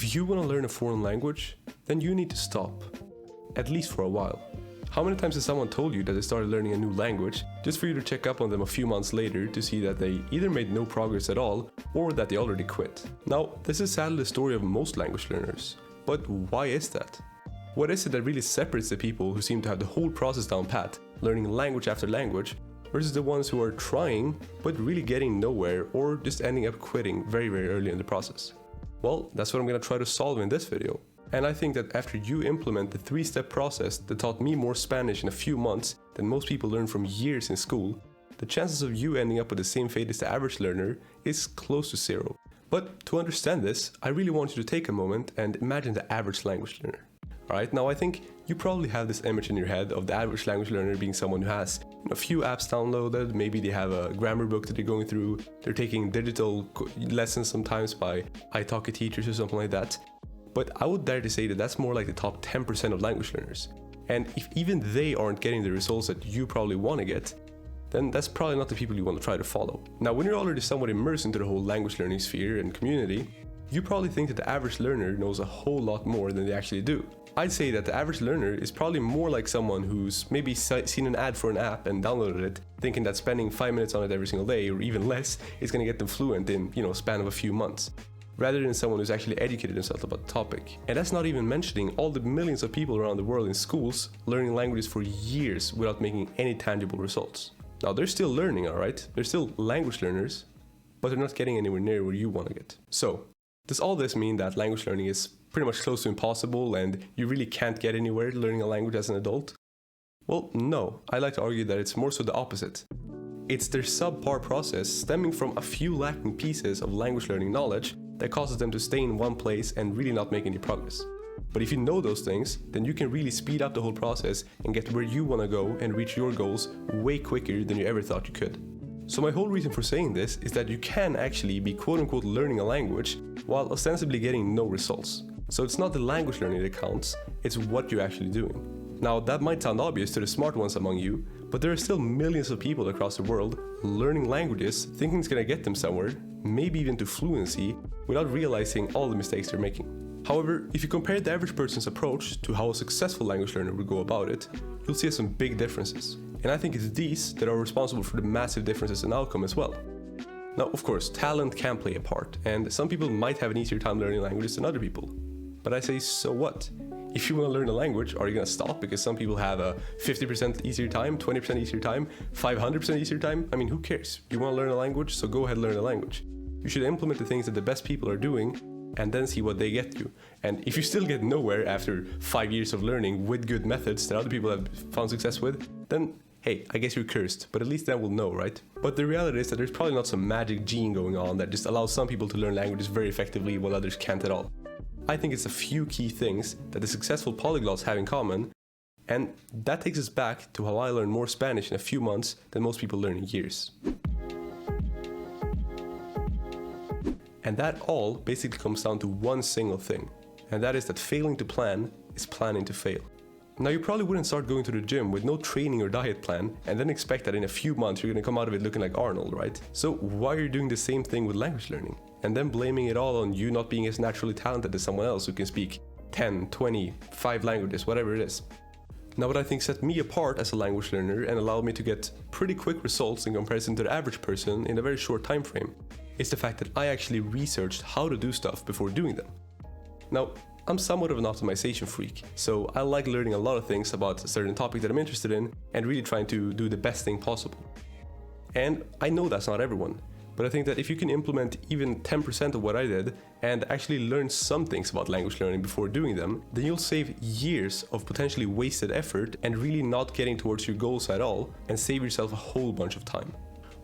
If you want to learn a foreign language, then you need to stop. At least for a while. How many times has someone told you that they started learning a new language just for you to check up on them a few months later to see that they either made no progress at all or that they already quit? Now, this is sadly the story of most language learners. But why is that? What is it that really separates the people who seem to have the whole process down pat, learning language after language, versus the ones who are trying but really getting nowhere or just ending up quitting very early in the process? Well, that's what I'm going to try to solve in this video. And I think that after you implement the 3-step process that taught me more Spanish in a few months than most people learn from years in school, the chances of you ending up with the same fate as the average learner is close to 0. But to understand this, I really want you to take a moment and imagine the average language learner. Alright, now I think you probably have this image in your head of the average language learner being someone who has a few apps downloaded, maybe they have a grammar book that they're going through, they're taking digital lessons sometimes by italki teachers or something like that. But I would dare to say that that's more like the top 10% of language learners. And if even they aren't getting the results that you probably want to get, then that's probably not the people you want to try to follow. Now, when you're already somewhat immersed into the whole language learning sphere and community, you probably think that the average learner knows a whole lot more than they actually do. I'd say that the average learner is probably more like someone who's maybe seen an ad for an app and downloaded it, thinking that spending 5 minutes on it every single day or even less is going to get them fluent in, a span of a few months, rather than someone who's actually educated themselves about the topic. And that's not even mentioning all the millions of people around the world in schools learning languages for years without making any tangible results. Now, they're still learning, alright? They're still language learners, but they're not getting anywhere near where you want to get. So, does all this mean that language learning is pretty much close to impossible and you really can't get anywhere learning a language as an adult? Well, no. I like to argue that it's more so the opposite. It's their subpar process stemming from a few lacking pieces of language learning knowledge that causes them to stay in one place and really not make any progress. But if you know those things, then you can really speed up the whole process and get where you want to go and reach your goals way quicker than you ever thought you could. So my whole reason for saying this is that you can actually be quote-unquote learning a language while ostensibly getting no results. So it's not the language learning that counts, it's what you're actually doing. Now, that might sound obvious to the smart ones among you, but there are still millions of people across the world learning languages, thinking it's gonna get them somewhere, maybe even to fluency, without realizing all the mistakes they're making. However, if you compare the average person's approach to how a successful language learner would go about it, you'll see some big differences. And I think it's these that are responsible for the massive differences in outcome as well. Now, of course, talent can play a part, and some people might have an easier time learning languages than other people. But I say, so what? If you want to learn a language, are you going to stop because some people have a 50% easier time, 20% easier time, 500% easier time? I mean, who cares? You want to learn a language, so go ahead and learn a language. You should implement the things that the best people are doing and then see what they get you. And if you still get nowhere after 5 years of learning with good methods that other people have found success with, then hey, I guess you're cursed, but at least then we'll know, right? But the reality is that there's probably not some magic gene going on that just allows some people to learn languages very effectively while others can't at all. I think it's a few key things that the successful polyglots have in common, and that takes us back to how I learned more Spanish in a few months than most people learn in years. And that all basically comes down to one single thing, and that is that failing to plan is planning to fail. Now, you probably wouldn't start going to the gym with no training or diet plan and then expect that in a few months you're going to come out of it looking like Arnold, right? So why are you doing the same thing with language learning? And then blaming it all on you not being as naturally talented as someone else who can speak 10, 20, 5 languages, whatever it is. Now, what I think set me apart as a language learner and allowed me to get pretty quick results in comparison to the average person in a very short time frame is the fact that I actually researched how to do stuff before doing them. Now, I'm somewhat of an optimization freak, so I like learning a lot of things about a certain topic that I'm interested in and really trying to do the best thing possible. And I know that's not everyone, but I think that if you can implement even 10% of what I did and actually learn some things about language learning before doing them, then you'll save years of potentially wasted effort and really not getting towards your goals at all and save yourself a whole bunch of time.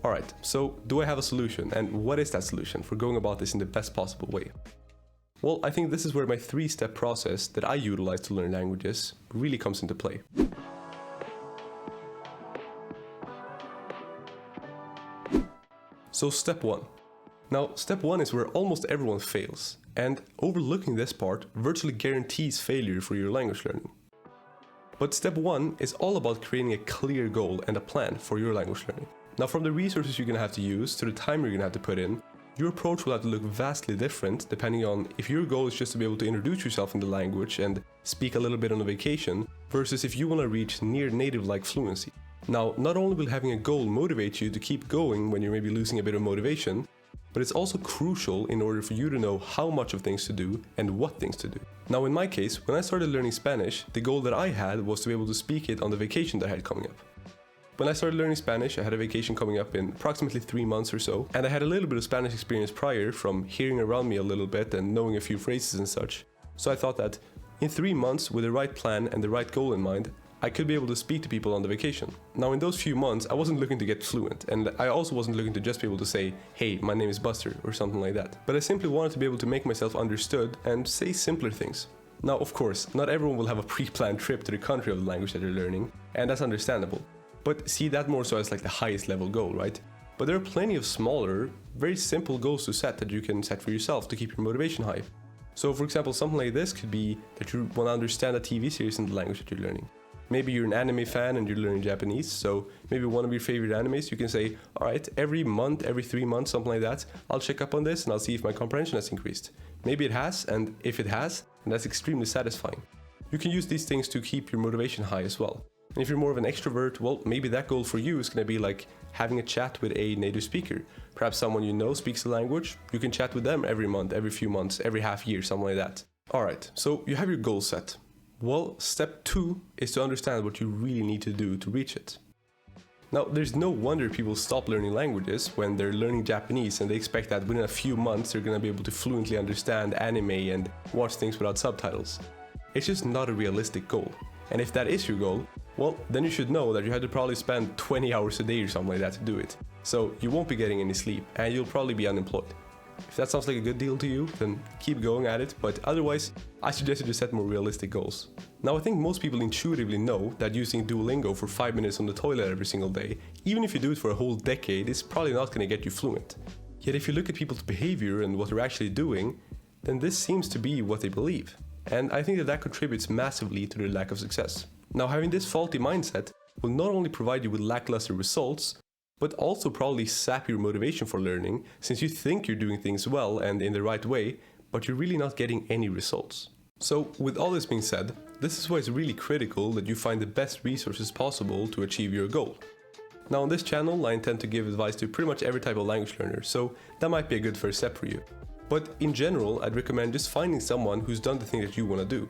Alright, so do I have a solution, and what is that solution for going about this in the best possible way? Well, I think this is where my 3-step process that I utilize to learn languages really comes into play. So step 1. Now, step 1 is where almost everyone fails, and overlooking this part virtually guarantees failure for your language learning. But step 1 is all about creating a clear goal and a plan for your language learning. Now, from the resources you're going to have to use to the time you're going to have to put in, your approach will have to look vastly different depending on if your goal is just to be able to introduce yourself in the language and speak a little bit on a vacation, versus if you want to reach near native-like fluency. Now, not only will having a goal motivate you to keep going when you're maybe losing a bit of motivation, but it's also crucial in order for you to know how much of things to do and what things to do. Now, in my case, when I started learning Spanish, the goal that I had was to be able to speak it on the vacation that I had coming up. When I started learning Spanish, I had a vacation coming up in approximately 3 months or so, and I had a little bit of Spanish experience prior from hearing around me a little bit and knowing a few phrases and such. So I thought that in 3 months, with the right plan and the right goal in mind, I could be able to speak to people on the vacation. Now, in those few months, I wasn't looking to get fluent, and I also wasn't looking to just be able to say, "Hey, my name is Buster," or something like that. But I simply wanted to be able to make myself understood and say simpler things. Now, of course, not everyone will have a pre-planned trip to the country of the language that they're learning, and that's understandable. But see that more so as like the highest level goal, right? But there are plenty of smaller, very simple goals to set that you can set for yourself to keep your motivation high. So for example, something like this could be that you want to understand a TV series in the language that you're learning. Maybe you're an anime fan and you're learning Japanese, so maybe one of your favorite animes, you can say, alright, every month, every 3 months, something like that, I'll check up on this and I'll see if my comprehension has increased. Maybe it has, and if it has, then that's extremely satisfying. You can use these things to keep your motivation high as well. And if you're more of an extrovert, well, maybe that goal for you is going to be like having a chat with a native speaker. Perhaps someone you know speaks the language, you can chat with them every month, every few months, every half year, something like that. Alright, so you have your goal set. Well, step 2 is to understand what you really need to do to reach it. Now, there's no wonder people stop learning languages when they're learning Japanese and they expect that within a few months they're going to be able to fluently understand anime and watch things without subtitles. It's just not a realistic goal. And if that is your goal, well, then you should know that you have to probably spend 20 hours a day or something like that to do it. So you won't be getting any sleep and you'll probably be unemployed. If that sounds like a good deal to you, then keep going at it, but otherwise, I suggest you to set more realistic goals. Now, I think most people intuitively know that using Duolingo for 5 minutes on the toilet every single day, even if you do it for a whole decade, is probably not going to get you fluent. Yet if you look at people's behavior and what they're actually doing, then this seems to be what they believe. And I think that that contributes massively to their lack of success. Now, having this faulty mindset will not only provide you with lackluster results, but also probably sap your motivation for learning, since you think you're doing things well and in the right way, but you're really not getting any results. So, with all this being said, this is why it's really critical that you find the best resources possible to achieve your goal. Now, on this channel, I intend to give advice to pretty much every type of language learner, so that might be a good first step for you. But in general, I'd recommend just finding someone who's done the thing that you want to do.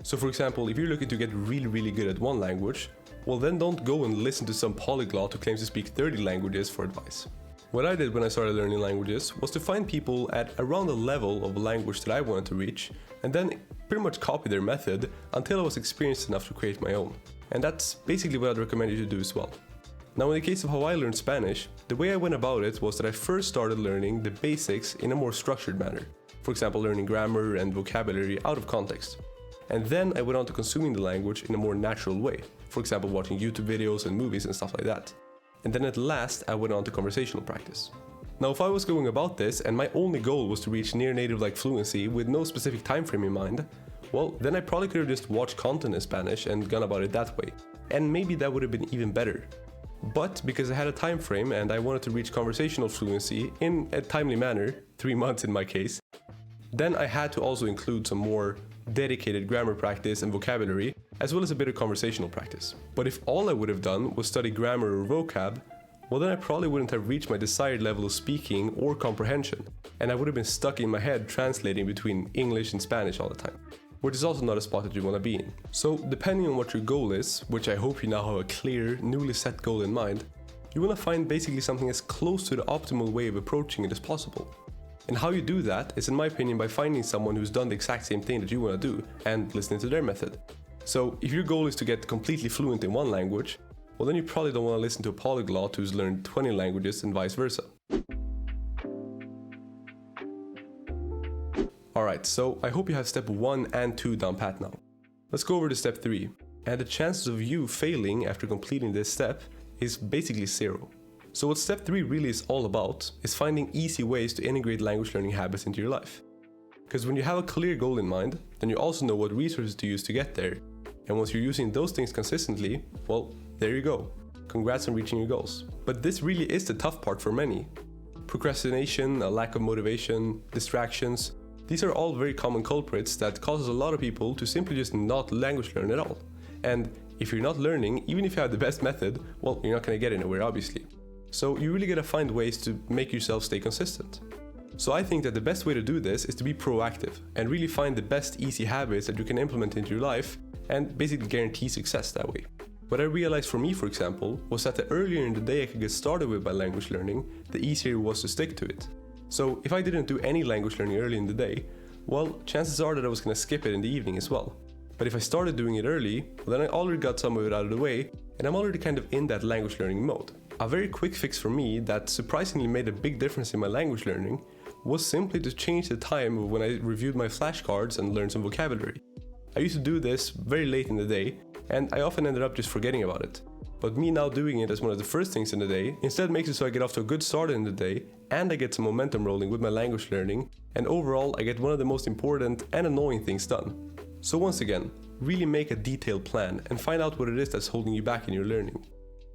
So for example, if you're looking to get really good at one language, well then don't go and listen to some polyglot who claims to speak 30 languages for advice. What I did when I started learning languages was to find people at around the level of a language that I wanted to reach, and then pretty much copy their method until I was experienced enough to create my own. And that's basically what I'd recommend you to do as well. Now, in the case of how I learned Spanish, the way I went about it was that I first started learning the basics in a more structured manner. For example, learning grammar and vocabulary out of context. And then I went on to consuming the language in a more natural way. For example, watching YouTube videos and movies and stuff like that. And then at last, I went on to conversational practice. Now, if I was going about this and my only goal was to reach near native-like fluency with no specific time frame in mind, well, then I probably could have just watched content in Spanish and gone about it that way. And maybe that would have been even better. But because I had a time frame and I wanted to reach conversational fluency in a timely manner, 3 months in my case, then I had to also include some more dedicated grammar practice and vocabulary, as well as a bit of conversational practice. But if all I would have done was study grammar or vocab, well then I probably wouldn't have reached my desired level of speaking or comprehension, and I would have been stuck in my head translating between English and Spanish all the time, which is also not a spot that you want to be in. So depending on what your goal is, which I hope you now have a clear, newly set goal in mind, you want to find basically something as close to the optimal way of approaching it as possible. And how you do that is, in my opinion, by finding someone who's done the exact same thing that you want to do and listening to their method. So if your goal is to get completely fluent in one language, well then you probably don't want to listen to a polyglot who's learned 20 languages and vice versa. Alright, so I hope you have step 1 and 2 down pat now. Let's go over to step 3, and the chances of you failing after completing this step is basically 0. So what step 3 really is all about is finding easy ways to integrate language learning habits into your life. Because when you have a clear goal in mind, then you also know what resources to use to get there. And once you're using those things consistently, well, there you go. Congrats on reaching your goals. But this really is the tough part for many. procrastination, a lack of motivation, distractions. These are all very common culprits that causes a lot of people to simply just not language learn at all. And if you're not learning, even if you have the best method, well, you're not going to get anywhere, obviously. So you really got to find ways to make yourself stay consistent. So I think that the best way to do this is to be proactive and really find the best easy habits that you can implement into your life and basically guarantee success that way. What I realized for me, for example, was that the earlier in the day I could get started with my language learning, the easier it was to stick to it. So if I didn't do any language learning early in the day, well, chances are that I was going to skip it in the evening as well. But if I started doing it early, well, then I already got some of it out of the way, and I'm already kind of in that language learning mode. A very quick fix for me that surprisingly made a big difference in my language learning was simply to change the time of when I reviewed my flashcards and learned some vocabulary. I used to do this very late in the day, and I often ended up just forgetting about it. But me now doing it as one of the first things in the day instead makes it so I get off to a good start in the day, and I get some momentum rolling with my language learning, and overall I get one of the most important and annoying things done. So once again, really make a detailed plan and find out what it is that's holding you back in your learning.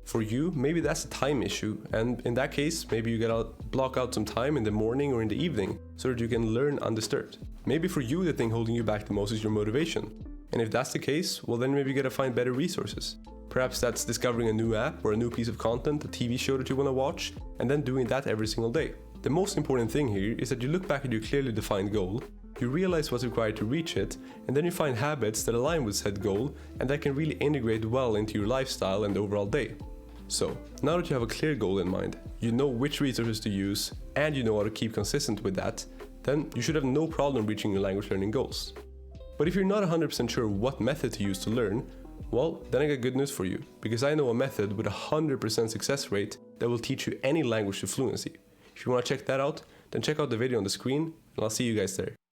For you, maybe that's a time issue, and in that case, maybe you gotta block out some time in the morning or in the evening so that you can learn undisturbed. Maybe for you, the thing holding you back the most is your motivation. And if that's the case, well then maybe you gotta find better resources. Perhaps that's discovering a new app or a new piece of content, a TV show that you wanna watch, and then doing that every single day. The most important thing here is that you look back at your clearly defined goal, you realize what's required to reach it, and then you find habits that align with said goal and that can really integrate well into your lifestyle and overall day. So, now that you have a clear goal in mind, you know which resources to use, and you know how to keep consistent with that, then you should have no problem reaching your language learning goals. But if you're not 100% sure what method to use to learn, well, then I got good news for you, because I know a method with a 100% success rate that will teach you any language to fluency. If you want to check that out, then check out the video on the screen, and I'll see you guys there.